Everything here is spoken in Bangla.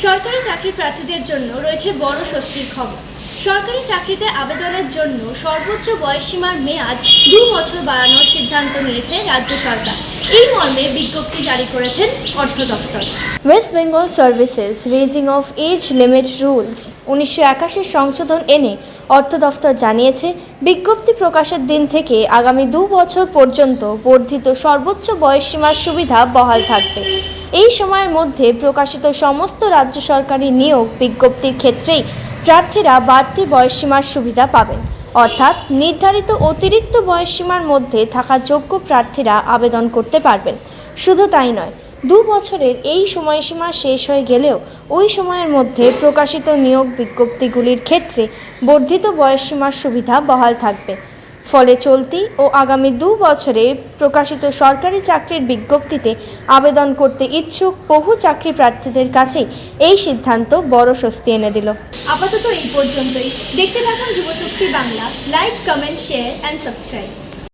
সরকারি চাকরি প্রার্থীদের জন্য রয়েছে বড় স্বস্তির খবর। সরকারি চাকরিতে আবেদনের জন্য সর্বোচ্চ বয়সসীমার মেয়াদ 2 বছর বাড়ানোর সিদ্ধান্ত নিয়েছে রাজ্য সরকার। এই মর্মে বিজ্ঞপ্তি জারি করেছেন অর্থ দপ্তর। West Bengal services raising of age limit rules 1981 সংশোধন এনে অর্থ দফতর জানিয়েছে, বিজ্ঞপ্তি প্রকাশের দিন থেকে আগামী 2 বছর পর্যন্ত বর্ধিত সর্বোচ্চ বয়সসীমার সুবিধা বহাল থাকবে। এই সময়ের মধ্যে প্রকাশিত সমস্ত রাজ্য সরকারি নিয়োগ বিজ্ঞপ্তির ক্ষেত্রেই প্রার্থীরা বাড়তি বয়সসীমার সুবিধা পাবেন, অর্থাৎ নির্ধারিত অতিরিক্ত বয়সসীমার মধ্যে থাকা যোগ্য প্রার্থীরা আবেদন করতে পারবেন। শুধু তাই নয়, 2 বছরের এই সময়সীমা শেষ হয়ে গেলেও ওই সময়ের মধ্যে প্রকাশিত নিয়োগ বিজ্ঞপ্তিগুলির ক্ষেত্রে বর্ধিত বয়সসীমার সুবিধা বহাল থাকবে। ফলে চলতি ও আগামী 2 বছরে প্রকাশিত সরকারি চাকরির বিজ্ঞপ্তিতে আবেদন করতে ইচ্ছুক বহু চাকরি প্রার্থীদের কাছেই এই সিদ্ধান্ত বড় স্বস্তি এনে দিল। আপাতত এই পর্যন্তই। দেখতে থাকুন Jubashakti Bangla. Like, comment, share and subscribe.